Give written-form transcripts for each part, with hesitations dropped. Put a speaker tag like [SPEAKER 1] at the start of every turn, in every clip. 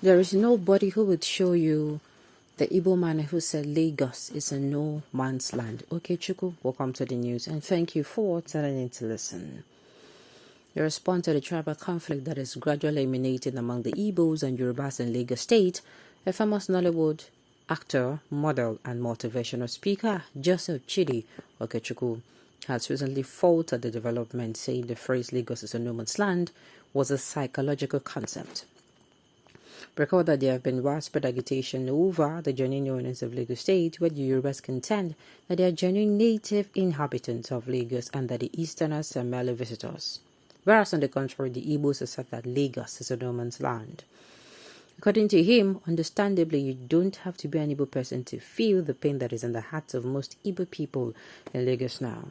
[SPEAKER 1] There is nobody who would show you the Igbo man who said Lagos is a no man's land. Okay, Chuku, welcome to the news and thank you for turning in to listen. The response to the tribal conflict that is gradually emanating among the Igbos and Yorubas in Lagos State, a famous Nollywood actor, model, and motivational speaker, Joseph Chidi Okechukwu, has recently faulted the development, saying the phrase Lagos is a no man's land was a psychological concept. Recall that there have been widespread agitation over the genuine owners of Lagos State, where the Yorubas contend that they are genuine native inhabitants of Lagos and that the Easterners are merely visitors. Whereas on the contrary, the Igbos assert that Lagos is a no man's land. According to him, understandably, you don't have to be an Igbo person to feel the pain that is in the hearts of most Igbo people in Lagos now.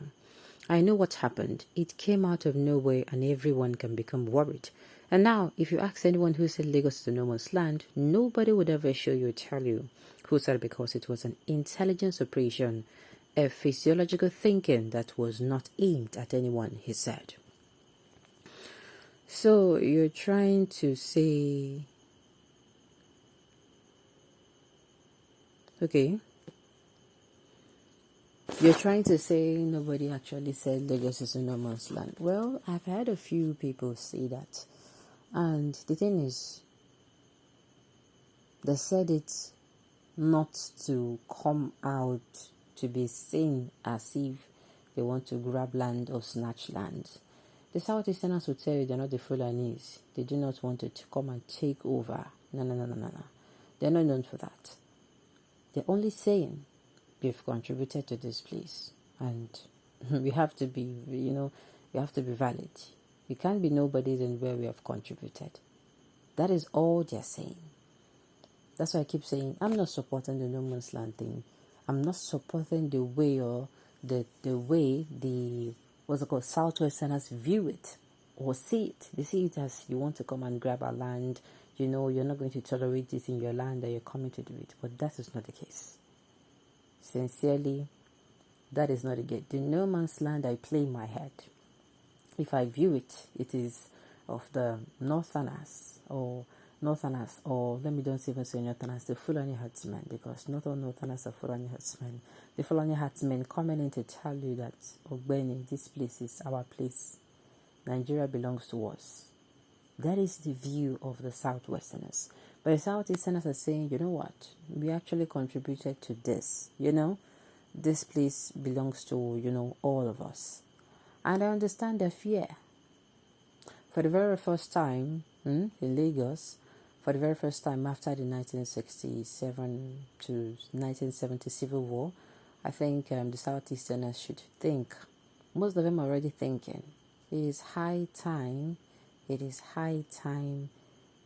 [SPEAKER 1] I know what happened. It came out of nowhere and everyone can become worried. And now, if you ask anyone who said Lagos is a no man's land, nobody would ever show you or tell you who said it, because it was an intelligence operation, a physiological thinking that was not aimed at anyone, he said. So you're trying to say, okay, you're trying to say nobody actually said Lagos is a no man's land. Well, I've had a few people say that. And the thing is, they said it not to come out to be seen as if they want to grab land or snatch land. The Southeasterners will tell you they're not the Fulanis. They do not want it to come and take over. No. They're not known for that. They're only saying we've contributed to this place. And we have to be, we have to be valid. We can't be nobodies in where we have contributed. That is all they're saying. That's why I keep saying I'm not supporting the no man's land thing. I'm not supporting the way or the way the what's it called Southwesterners view it or see it. They see it as you want to come and grab our land. You're not going to tolerate this in your land that you're coming to do it. But that is not the case. Sincerely, that is not the case. The no man's land I play in my head. If I view it, it is of the Northerners, or let me don't even say Northerners, the Fulani herdsmen, because not all Northerners are Fulani herdsmen. The Fulani herdsmen coming in to tell you that, Ogbeni, this place is our place. Nigeria belongs to us. That is the view of the Southwesterners. But the Southeasterners are saying, you know what, we actually contributed to this, this place belongs to, all of us. And I understand their fear. For the very first time in Lagos, for the very first time after the 1967 to 1970 Civil War, I think the Southeasterners should think, most of them are already thinking, it is high time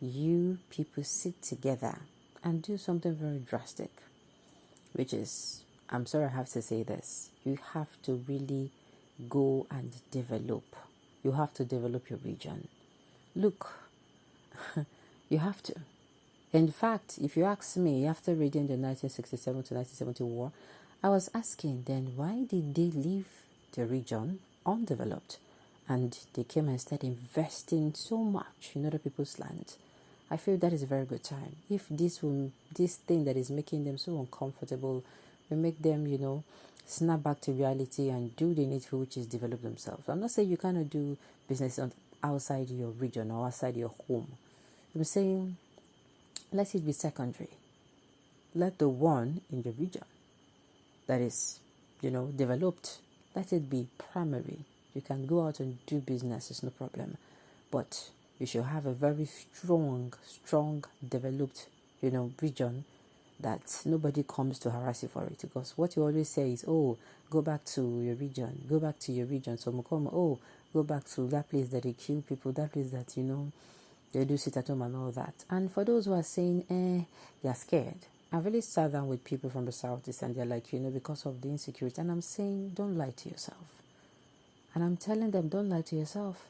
[SPEAKER 1] you people sit together and do something very drastic, which is, I'm sorry I have to say this, you have to really go and develop. You have to develop your region. Look, you have to. In fact, if you ask me, after reading the 1967 to 1970 war, I was asking then, why did they leave the region undeveloped? And they came and started investing so much in other people's land. I feel that is a very good time. If this thing that is making them so uncomfortable will make them, snap back to reality and do the needful, which is develop themselves. I'm not saying you cannot do business outside your region or outside your home. I'm saying let it be secondary. Let the one in the region that is, developed, let it be primary. You can go out and do business, it's no problem. But you should have a very strong, developed, region that nobody comes to harass you for it. Because what you always say is, oh, go back to your region. So Mukomo, go back to that place that they kill people, that place that, they do sit at home and all that. And for those who are saying, they're scared, I've really sat down with people from the Southeast and they're like, because of the insecurity. And I'm saying, don't lie to yourself. And I'm telling them, don't lie to yourself.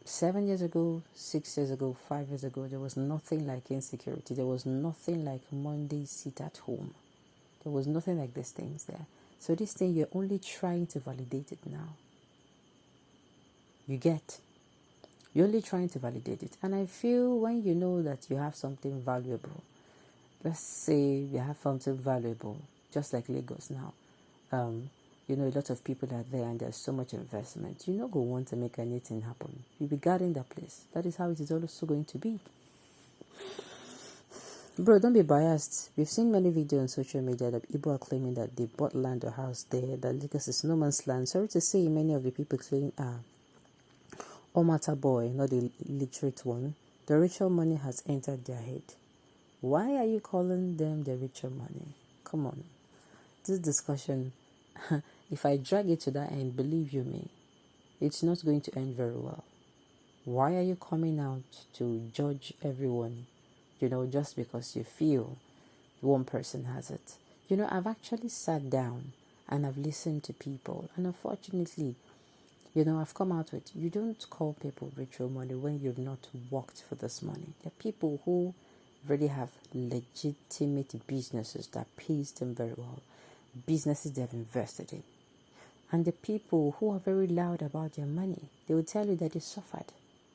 [SPEAKER 1] 7 years ago, 6 years ago, 5 years ago, there was nothing like insecurity. There was nothing like Monday sit at home. There was nothing like these things there. So this thing, you're only trying to validate it now. You get. You're only trying to validate it. And I feel when you know that you have something valuable, let's say you have something valuable, just like Lagos now. A lot of people are there and there's so much investment. You go want to make anything happen. You'll be guarding the place. That is how it is also going to be. Bro, don't be biased. We've seen many videos on social media that people are claiming that they bought land or house there, that Lagos is no man's land. Sorry to say, many of the people claim Omata boy, not the illiterate one. The ritual money has entered their head. Why are you calling them the ritual money? Come on. This discussion, if I drag it to that end, believe you me, it's not going to end very well. Why are you coming out to judge everyone, just because you feel one person has it? I've actually sat down and I've listened to people, and unfortunately, I've come out with, you don't call people ritual money when you've not worked for this money. There are people who really have legitimate businesses that pays them very well, businesses they've invested in. And the people who are very loud about their money, they will tell you that they suffered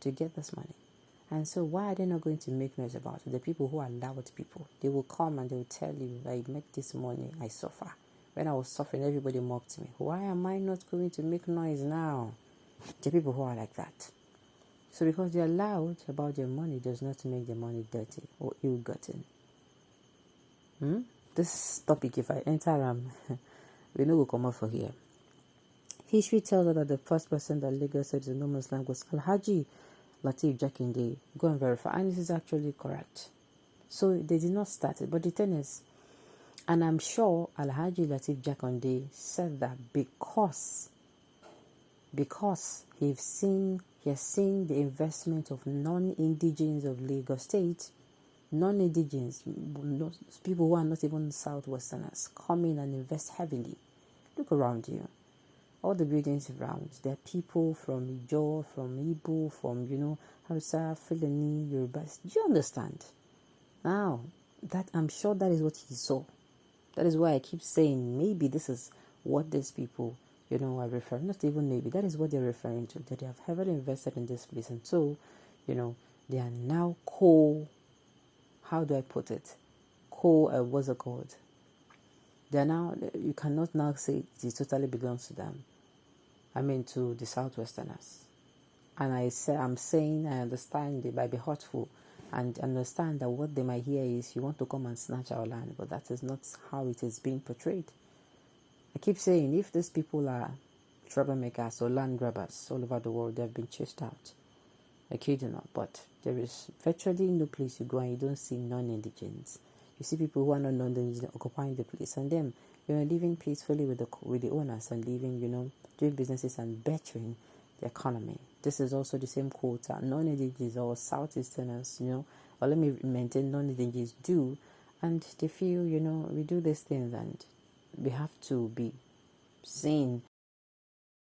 [SPEAKER 1] to get this money. And so why are they not going to make noise about it? The people who are loud people, they will come and they will tell you, I make this money, I suffer. When I was suffering, everybody mocked me. Why am I not going to make noise now? The people who are like that. So because they are loud about their money does not make the money dirty or ill-gotten. This topic, if I enter we know we'll come out for here. History tells us that the first person that Lagos said is no man's land was Alhaji Lateef Jakinde. Go and verify. And this is actually correct. So they did not start it. But the thing is, and I'm sure Alhaji Lateef Jakinde said that because he has seen the investment of non-indigens of Lagos State, non-indigens, people who are not even Southwesterners, come in and invest heavily. Look around you. All the buildings around, there are people from Ijo, from Igbo, from, Hausa, Fulani, Yorubas. Do you understand? Now, that I'm sure that is what he saw. That is why I keep saying maybe this is what these people, are referring. Not even maybe. That is what they're referring to. That they have heavily invested in this place. And so, they are now how do I put it? What's it called? They are now, you cannot now say it totally belongs to them. I mean to the Southwesterners. And I'm saying I understand they might be hurtful and understand that what they might hear is you want to come and snatch our land, but that is not how it is being portrayed. I keep saying if these people are troublemakers or land grabbers all over the world, they have been chased out. I kid you not, but there is virtually no place you go and you don't see non-indigents. You see people who are not non-indigent occupying the place, and them, living peacefully with the owners and living, doing businesses and bettering the economy. This is also the same quota. Non-indigenous or Southeasterners, or let me maintain non-indigenous do, and they feel, we do these things and we have to be seen